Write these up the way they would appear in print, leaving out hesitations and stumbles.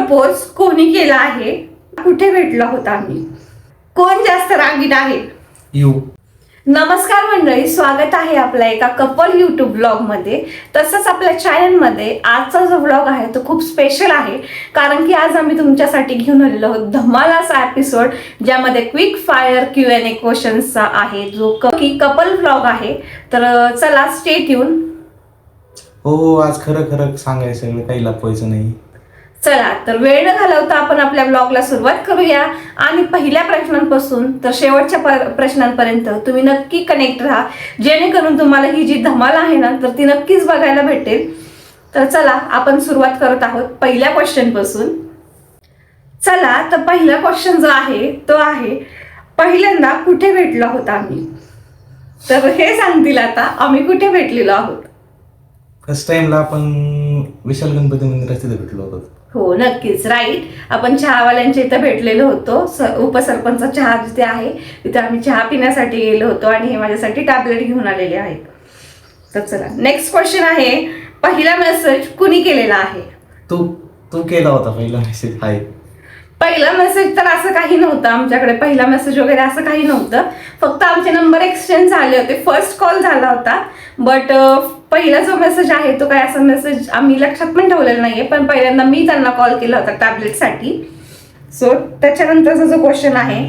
Propose कोणी केला आहे? कुठे भेटला होता आम्ही? कोण जास्त रागीट आहे? यू. नमस्कार मंडळी, स्वागत आहे आपल्या एका कपल यूट्यूब ब्लॉग मध्ये. तसंच आपल्या चॅनल मध्ये आजचा जो ब्लॉग आहे तो खूप स्पेशल आहे, कारण की आज आम्ही तुमच्यासाठी घेऊन आलेलो आहोत धमाल असा एपिसोड, ज्यामध्ये क्विक फायर Q&A क्वेश्चन्सचा आहे, जो की कपल ब्लॉग आहे. तर चला स्टे ट्यून. हो, आज खरं खरं सांगायचं सगळं, काही लपवायचं नाही. चला तर वेळ न घालवता आपण आपल्या ब्लॉगला सुरुवात करूया. आणि पहिल्या प्रश्नांपासून तर शेवटच्या प्रश्नांपर्यंत तुम्ही नक्की कनेक्ट राहा, जेणेकरून तुम्हाला ही जी धमाल आहे ना तर ती नक्कीच बघायला भेटेल. तर चला आपण सुरुवात करत आहोत पहिल्या क्वेश्चन पासून. चला तर पहिला क्वेश्चन जो आहे तो आहे, पहिल्यांदा कुठे भेटलो आहोत आम्ही? तर हे सांगतील आता आम्ही कुठे भेटलेलो आहोत. फर्स्ट टाइमला आपण विशाल गणपती मंदिरात तिथे भेटलो होतो. हो नक्कीच, राईट. आपण चहावाल्यांच्या इथं भेटलेलो होतो. उपसरपंच चहा जिथे आहे तिथे आम्ही चहा पिण्यासाठी गेलो होतो आणि हे माझ्यासाठी टॅबलेट घेऊन आलेले आहेत. तर चला नेक्स्ट क्वेश्चन आहे, पहिला मेसेज कुणी केलेला आहे? तू केला होता पहिला मेसेज. हाय. पहिला मेसेज तर असं काही नव्हतं आमच्याकडे, पहिला मेसेज वगैरे असं काही नव्हतं. फक्त आमचे नंबर एक्सचेंज झाले होते, फर्स्ट कॉल झाला होता. बट पहिला जो मेसेज आहे तो काय असा मेसेज आम्ही लक्षात पण ठेवलेला नाहीये. पण पहिल्यांदा मी त्यांना कॉल केला होता टॅबलेटसाठी. सो त्याच्यानंतरचा जो क्वेश्चन आहे,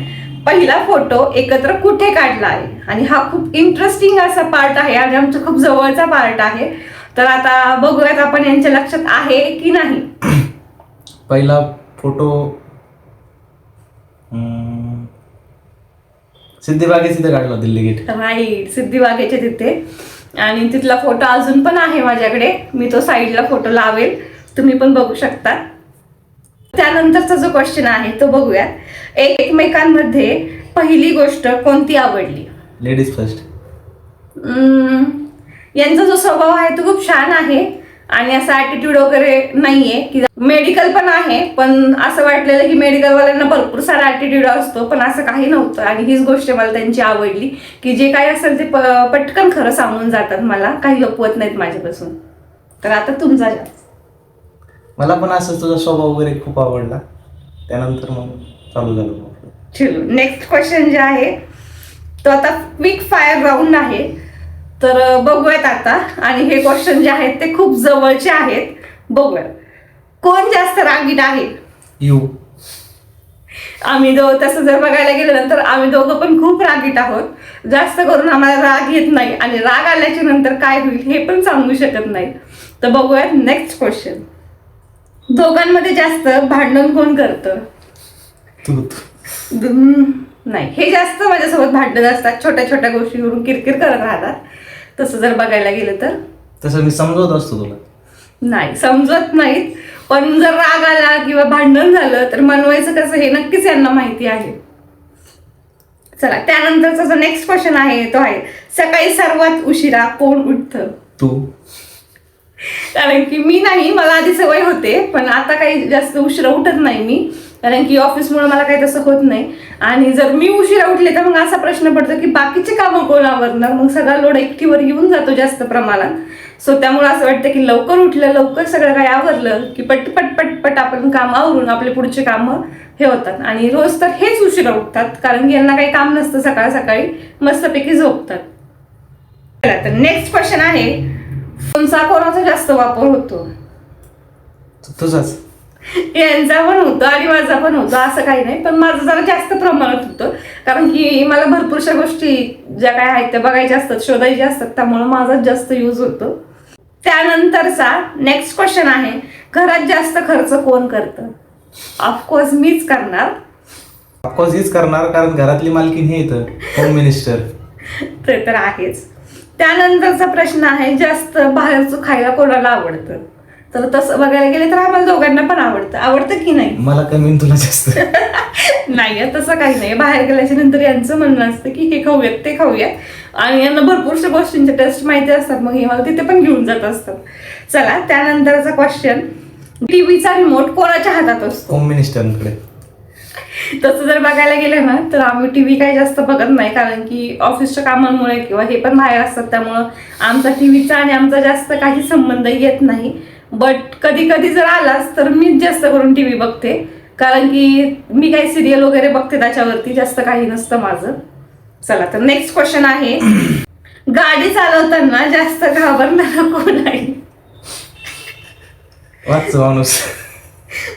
पहिला फोटो एकत्र कुठे काढला आहे? आणि हा खूप इंटरेस्टिंग असा पार्ट आहे आणि आमचा खूप जवळचा पार्ट आहे. तर आता बघूयात आपण यांच्या लक्षात आहे की नाही. पहिला फोटो सिद्धिबागेत तिथे काढला, दिल्ली गेट. राईट, सिद्धिबागेच्या तिथे. आणि तिथला फोटो अजून पण आहे माझ्याकडे, मी तो साईडला फोटो लावेल, तुम्ही पण बघू शकता. त्यानंतरचा जो क्वेश्चन आहे तो बघूयात, एकमेकांमध्ये पहिली गोष्ट कोणती आवडली? Ladies first. यांचा जो स्वभाव आहे तो खूप छान आहे आणि असा ॲटिट्यूड वगैरे नाहीये. की मेडिकल पण आहे, पण असं वाटलेलं की मेडिकलवाल्यांना भरपूर सारा ॲटिट्यूड असतो, पण असं काही नव्हतं. आणि हीच गोष्ट मला त्यांची आवडली, की जे काही असेल ते पटकन खरं सांगून जातात, मला काही लपवत नाहीत माझ्यापासून. तर आता तुमचा जास्त. मला पण असं तुझा स्वभाव वगैरे खूप आवडला, त्यानंतर मग चालू झालं. चलो नेक्स्ट क्वेश्चन जे आहे तो आता क्विक फायर राऊंड आहे. तर बघूयात आता, आणि हे क्वेश्चन जे आहेत ते खूप जवळचे आहेत. बघूयात कोण जास्त रागीट आहे. यू. आम्ही तसं जर बघायला गेलं तर आम्ही दोघं पण खूप रागीट आहोत. जास्त करून आम्हाला राग येत नाही, आणि राग आल्याच्या नंतर काय होईल हे पण सांगू शकत नाही. तर बघूयात नेक्स्ट क्वेश्चन, दोघांमध्ये जास्त भांडण कोण करतं? तू. नाही, हे जास्त माझ्यासोबत भांडत असतात, छोट्या छोट्या गोष्टीवरून किरकिर करत राहतात. तसं जर बघायला गेलं तर तसं मी समजवत असतो तुला. नाही, समजत नाहीत, पण जर राग आला किंवा भांडण झालं तर मनवायचं कसं हे नक्कीच यांना माहिती आहे. चला त्यानंतरचा जो नेक्स्ट क्वेश्चन आहे तो आहे, सकाळी सर्वात उशिरा कोण उठतं? तू. कारण की मी नाही, मला आधी सवय होते, पण आता काही जास्त उशिरा उठत नाही मी, कारण की ऑफिसमुळे मला काही तसं होत नाही. आणि जर मी उशिरा उठले तर मग असा प्रश्न पडतो की बाकीचे कामं कोण आवरणार, मग सगळा लोड एकटीवर येऊन जातो जास्त प्रमाणात. सो त्यामुळे असं वाटतं की लवकर उठलं, लवकर सगळं काही आवरलं की पटपट पटपट आपण काम आवरून आपले पुढचे कामं हे होतात. आणि रोज तर हेच उशिरा उठतात, कारण की यांना काही काम नसतं, सकाळ सकाळी मस्तपैकी झोपतात. तर नेक्स्ट क्वेश्चन आहे, फोनचा कोणाचा जास्त वापर होतो? तुझाच. यांचा पण होतो आणि माझा पण होतो, असं काही नाही, पण माझं जरा जास्त प्रमाणात होतं, कारण की मला भरपूरशा गोष्टी ज्या काय आहेत त्या बघायच्या असतात, शोधायच्या असतात, त्यामुळे माझाच जास्त यूज होतो. त्यानंतरचा नेक्स्ट क्वेश्चन आहे, घरात जास्त खर्च कोण करतं? ऑफकोर्स मीच करणार. ऑफकोर्स हीच करणार, कारण घरातली मालकीन हे येतं, होम मिनिस्टर. ते तर आहेच. त्यानंतरचा प्रश्न आहे, जास्त बाहेरचं खायला कोणाला आवडतं? तर तसं बघायला गेलं तर आम्हाला दोघांना पण आवडतं की नाही? मला कमी, तुला जास्त. नाही, तसं काही नाही. बाहेर गेल्याच्या नंतर यांचं म्हणणं असतं की हे खाऊयात ते खाऊयात, आणि यांना भरपूरशा गोष्टींचे टेस्ट माहिती असतात, मग हे मला तिथे पण घेऊन जात असतात. चला त्यानंतरचा क्वेश्चन, टीव्हीचा रिमोट कोणाच्या हातात असतो? होम मिनिस्टरकडे. तसं जर बघायला गेलं ना तर आम्ही टीव्ही काही जास्त बघत नाही, कारण की ऑफिसच्या कामांमुळे किंवा हे पण बाहेर असतात, त्यामुळं आमचा टीव्हीचा आणि आमचा जास्त काही संबंध येत नाही. बट कधी कधी जर आलाच तर मीच जास्त करून टीव्ही बघते, कारण की मी काही सिरियल वगैरे बघते त्याच्यावरती, जास्त काही नसतं माझं. चला तर नेक्स्ट क्वेश्चन आहे, गाडी चालवताना जास्त घाबरणारा कोण आहे? वाच माणूस.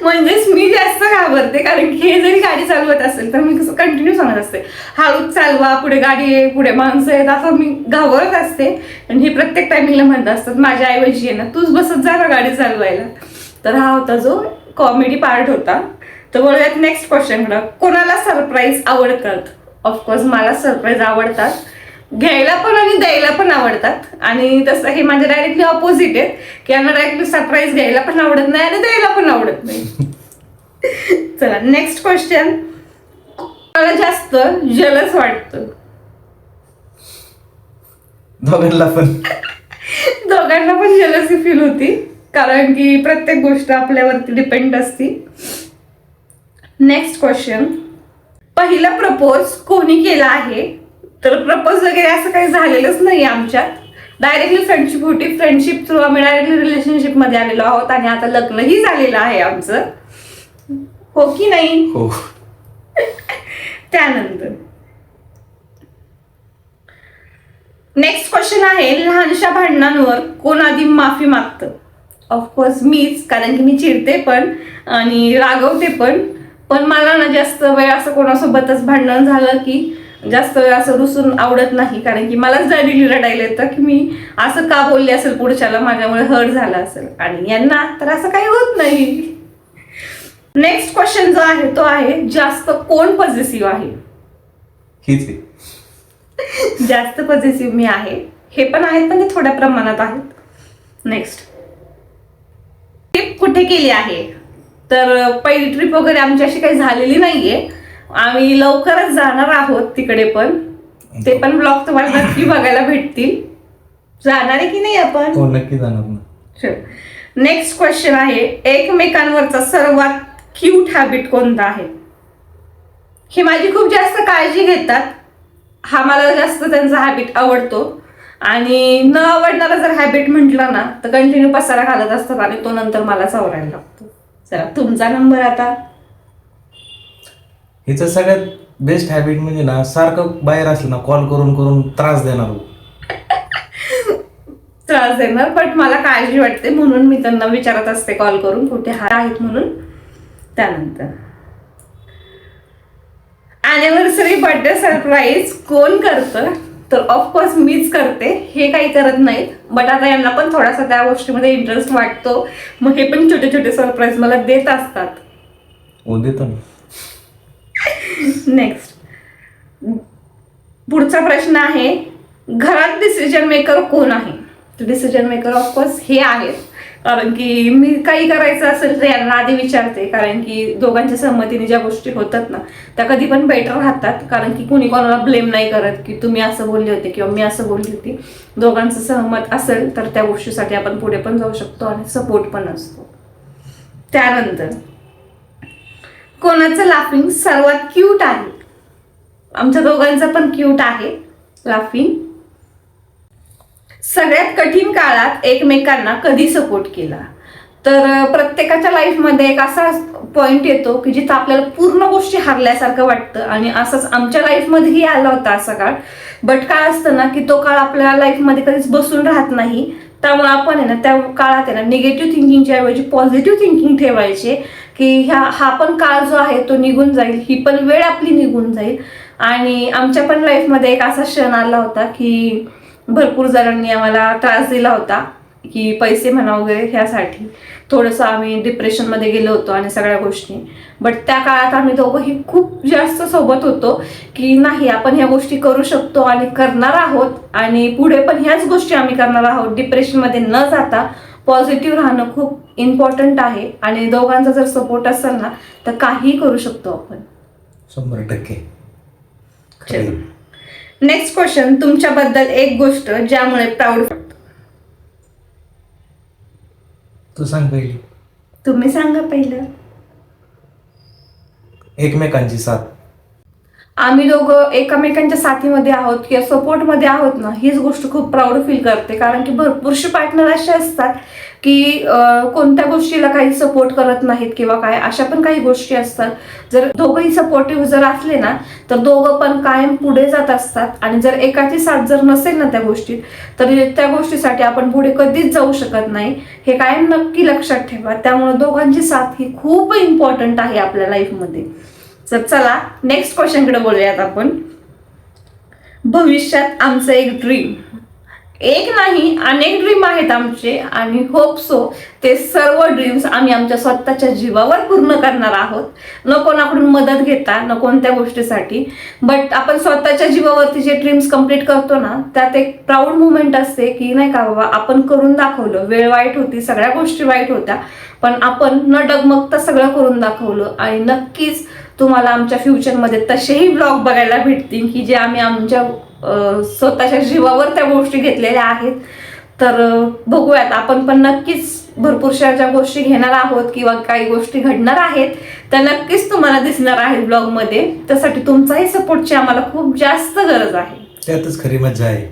म्हणजेच मी जास्त घाबरते, कारण की हे जरी गाडी चालवत असेल तर मी कसं कंटिन्यू सांगत असते हळूच चालवा, पुढे गाडी आहे, पुढे माणसं आहेत, असं मी घाबरत असते. आणि हे प्रत्येक टायमिंगला म्हणत असतात माझ्या ऐवजी आहे ना तूच बसत जा ना गाडी चालवायला. तर हा होता जो कॉमेडी पार्ट होता. तर बोलूयात नेक्स्ट क्वेश्चनकडं, कोणाला सरप्राईज आवडतात? ऑफकोर्स मला सरप्राईज आवडतात, घ्यायला पण आणि द्यायला पण आवडतात. आणि तसं हे माझे डायरेक्टली ऑपोजिट आहेत, की यांना डायरेक्टली सरप्राईज घ्यायला पण आवडत नाही आणि द्यायला पण आवडत नाही. चला नेक्स्ट क्वेश्चन, मला जास्त जलस वाटतं? दोघांना पण. दोघांना पण जलसी फील होती, कारण की प्रत्येक गोष्ट आपल्यावरती डिपेंड असती. नेक्स्ट क्वेश्चन, पहिला प्रपोज कोणी केला आहे? तर प्रपोज वगैरे असं काही झालेलंच नाही आमच्यात, डायरेक्टली फ्रेंडशिप होती. फ्रेंडशिप थ्रू आम्ही डायरेक्टली रिलेशनशिप मध्ये आलेलो आहोत आणि आता लग्नही झालेलं आहे आमचं, हो की नाही? हो. त्यानंतर नेक्स्ट क्वेश्चन आहे, लहानशा भांडणांवर कोण आधी माफी मागतं? ऑफकोर्स मीच, कारण की मी चिडते पण आणि रागवते पण मला ना जास्त वेळ असं कोणासोबतच भांडण झालं की जास्त वेळ असं रुसून आवडत नाही, कारण की मलाच डायरेक्टली रडायला येतं की मी असं का बोलले असेल, पुढच्याला माझ्यामुळे हर्ट झाला असेल, आणि यांना तर असं काही होत नाही. नेक्स्ट क्वेश्चन जो आहे तो आहे, जास्त कोण पॉझिटिव्ह आहे? हीच आहे. जास्त पॉझिटिव्ह मी आहे, हे पण आहेत पण ते थोड्या प्रमाणात आहेत. नेक्स्ट, ट्रिप कुठे केली आहे? तर पहिली ट्रिप वगैरे आमची अशी काही झालेली नाहीये, आम्ही लवकरच जाणार आहोत तिकडे, पण ते पण ब्लॉग तुम्हाला नक्की बघायला भेटतील. जाणार आहे की नाही आपण? हो नक्की जाणार ना. नेक्स्ट क्वेश्चन आहे, एकमेकांवरचा सर्वात क्यूट हॅबिट कोणता आहे? हे माझी खूप जास्त काळजी घेतात, हा मला जास्त त्यांचा हॅबिट आवडतो. आणि न आवडणारा जर हॅबिट म्हटला ना तर कंटिन्यू पसारा घालत असतात आणि तो नंतर मला चावरायला लागतो. चला तुमचा नंबर आता. हिचं सगळ्यात बेस्ट हॅबिट म्हणजे ना, सारखं बाहेर असलं ना कॉल करून करून त्रास देणार. त्रास देणार, बट मला काळजी वाटते म्हणून मी त्यांना विचारत असते कॉल करून कुठे आहेत म्हणून. त्यानंतर अॅनिव्हर्सरी बर्थडे सरप्राईज कोण करतं? तर ऑफकोर्स मीच करते, हे काही करत नाहीत, बट आता यांना पण थोडासा त्या गोष्टीमध्ये इंटरेस्ट वाटतो, मग हे पण छोटे छोटे सरप्राईज मला देत असतात. हो देतो ना. नेक्स्ट, पुढचा प्रश्न आहे, घरात डिसिजन मेकर कोण आहे? डिसिजन मेकर ऑफकोर्स हे आहेत, कारण की मी काही करायचं असेल तर यांना आधी विचारते, कारण की दोघांच्या सहमतीने ज्या गोष्टी होतात ना त्या कधी पण बेटर राहतात, कारण की कुणी कोणाला ब्लेम नाही करत की तुम्ही असं बोलले होते किंवा मी असं बोलली होती. दोघांचं सहमत असेल तर त्या गोष्टीसाठी आपण पुढे पण जाऊ शकतो आणि सपोर्ट पण असतो. त्यानंतर कोणाचं लाफिंग सर्वात क्यूट आहे? आमच्या दोघांचं पण क्यूट आहे लाफिंग. सगळ्यात कठीण काळात एकमेकांना कधी सपोर्ट केला? तर प्रत्येकाच्या लाईफमध्ये एक असा पॉइंट येतो की जिथं आपल्याला पूर्ण गोष्टी हारल्यासारखं वाटतं, आणि असंच आमच्या लाईफमध्येही आला होता असा काळ. बट काय असतं ना की तो काळ आपल्या लाईफमध्ये कधीच बसून राहत नाही, त्यामुळे आपण आहे ना त्या काळात आहे ना निगेटिव्ह थिंकिंगच्या ऐवजी पॉझिटिव्ह थिंकिंग ठेवायचे, की हा पण काळ जो आहे तो निघून जाईल, ही पण वेळ आपली निघून जाईल. आणि आमच्या पण लाईफमध्ये एक असा क्षण आला होता की भरपूर जणांनी आम्हाला त्रास दिला होता, की पैसे म्हणा वगैरे ह्यासाठी थोडंसं आम्ही डिप्रेशनमध्ये गेलो होतो आणि सगळ्या गोष्टी. बट त्या काळात आम्ही दोघंही खूप जास्त सोबत होतो, की नाही आपण ह्या गोष्टी करू शकतो आणि करणार आहोत, आणि पुढे पण ह्याच गोष्टी आम्ही करणार आहोत. डिप्रेशनमध्ये न जाता पॉझिटिव्ह राहणं खूप इम्पॉर्टंट आहे, आणि दोघांचा जर सपोर्ट असेल ना तर काहीही करू शकतो आपण. 100%. नेक्स्ट क्वेश्चन, तुमच्याबद्दल एक गोष्ट ज्यामुळे प्राऊड वाटतं? तू सांग पहिली. तुम्ही सांगा पहिलं. एकमेकांची साथ. आम्ही दोघं एकमेकांच्या साथीमध्ये आहोत किंवा सपोर्टमध्ये आहोत ना, हीच गोष्ट खूप प्राऊड फील करते. कारण की भरपूरसे पार्टनर असे असतात की कोणत्या गोष्टीला काही सपोर्ट करत नाहीत किंवा काय, अशा पण काही गोष्टी असतात. जर दोघंही सपोर्टिव्ह जर असले ना, तर दोघं पण कायम पुढे जात असतात. आणि जर एकाची साथ जर नसेल ना त्या गोष्टीत, तर त्या गोष्टीसाठी आपण पुढे कधीच जाऊ शकत नाही. हे कायम नक्की लक्षात ठेवा. त्यामुळे दोघांची साथ ही खूप इम्पॉर्टंट आहे आपल्या लाईफमध्ये. तर चला नेक्स्ट क्वेश्चनकडे बोलूयात आपण. भविष्यात आमचं एक ड्रीम, एक नाही अनेक ड्रीम आहेत आमचे, आणि होप सो ते सर्व ड्रीम्स आम्ही आमच्या स्वतःच्या जीवावर पूर्ण करणार आहोत. न कोणाकडून मदत घेता, न कोणत्या गोष्टीसाठी. बट आपण स्वतःच्या जीवावरती जे ड्रीम्स कम्प्लीट करतो ना, त्यात एक प्राऊड मुवमेंट असते की नाही का बाबा आपण करून दाखवलं. वेळ वाईट होती, सगळ्या गोष्टी वाईट होत्या, पण आपण न डगमगता सगळं करून दाखवलं. आणि नक्कीच तुम्हाला आमच्या फ्युचरमध्ये तसेही ब्लॉग बघायला भेटतील की जे आम्ही आमच्या स्वतःच्या जीवावर त्या गोष्टी घेतलेल्या आहेत. तर बघूयात, आपण पण नक्कीच भरपूरशा ज्या गोष्टी घेणार आहोत किंवा काही गोष्टी घडणार आहेत त्या नक्कीच तुम्हाला दिसणार आहेत ब्लॉगमध्ये. त्यासाठी तुमचाही सपोर्टची आम्हाला खूप जास्त गरज आहे. त्यातच खरी मजा आहे.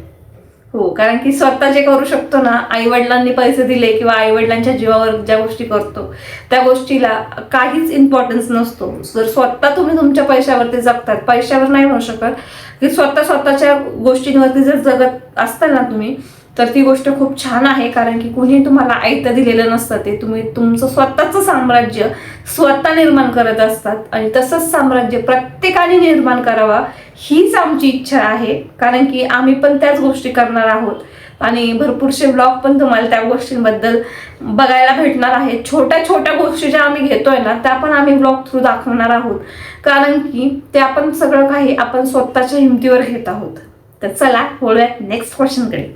हो, कारण की स्वतः जे करू शकतो ना, आई वडिलांनी पैसे दिले किंवा आई वडिलांच्या जीवावर ज्या गोष्टी करतो त्या गोष्टीला काहीच इम्पॉर्टन्स नसतो. जर स्वतः तुम्ही तुमच्या पैशावरती जगतात, पैशावर नाही म्हणू शकत की स्वतःच्या गोष्टींवरती जर जगत असताल ना तुम्ही, तर ती गोष्ट खूप छान आहे. कारण की कुणी तुम्हाला आयतं दिलेलं नसतं. ते तुम्ही तुमचं स्वतःचं साम्राज्य स्वतः निर्माण करत असतात. आणि तसंच साम्राज्य प्रत्येकाने निर्माण करावा हीच आमची इच्छा आहे. कारण की आम्ही पण त्याच गोष्टी करणार आहोत. आणि भरपूरसे ब्लॉग पण तुम्हाला त्या गोष्टींबद्दल बघायला भेटणार आहेत. छोट्या छोट्या गोष्टी ज्या आम्ही घेतोय ना, त्या पण आम्ही ब्लॉग थ्रू दाखवणार आहोत. कारण की ते आपण सगळं काही आपण स्वतःच्या हिमतीवर घेत आहोत. तर चला बोलूयात नेक्स्ट क्वेश्चनकडे.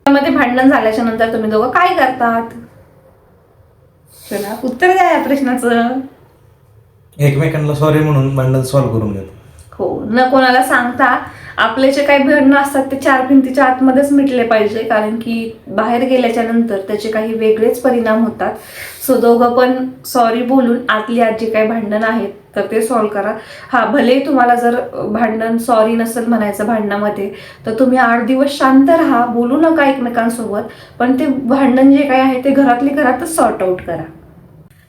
मध्ये भांडण झाल्याच्या नंतर तुम्ही दोघं काय करतात? चला उत्तर द्या या प्रश्नाचं. एकमेकांना सॉरी म्हणून भांडण सॉल्व्ह करून घेतो. हो, न कोणाला सांगता आपले जे काही भांडणं असतात ते चार भिंतीच्या आतमध्येच मिटले पाहिजे. कारण की बाहेर गेल्याच्या नंतर त्याचे काही वेगळेच परिणाम होतात. सो दोघं पण सॉरी बोलून आतली आत जे काही भांडण आहेत तर ते सॉल्व्ह करा. हा, भले तुम्हाला जर भांडण सॉरी नसेल म्हणायचं भांडणामध्ये, तर तुम्ही 8 दिवस शांत राहा, बोलू नका एकमेकांसोबत, पण ते भांडण जे काही आहे ते घरातच सॉर्ट आउट करा.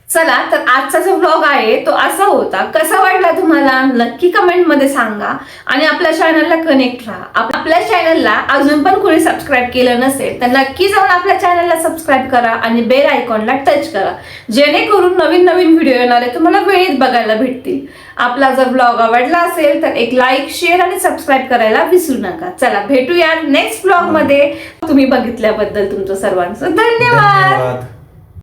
चला, तर आजचा जो व्लॉग आहे तो असा होता. कसा वाटला तुम्हाला नक्की कमेंटमध्ये सांगा. आणि आपल्या चॅनलला कनेक्ट राहा. आपल्या चॅनलला अजून पण कोणी सबस्क्राईब केलं नसेल तर नक्की जाऊन आपल्या चॅनलला सबस्क्राईब करा आणि बेल आयकॉनला टच करा, जेणेकरून नवीन नवीन व्हिडिओ येणारे तुम्हाला वेळेत बघायला भेटतील. आपला जर व्लॉग आवडला असेल तर एक लाईक, शेअर आणि सबस्क्राईब करायला विसरू नका. चला भेटूया नेक्स्ट व्लॉग मध्ये. तुम्ही बघितल्याबद्दल तुमचं सर्वांचं धन्यवाद.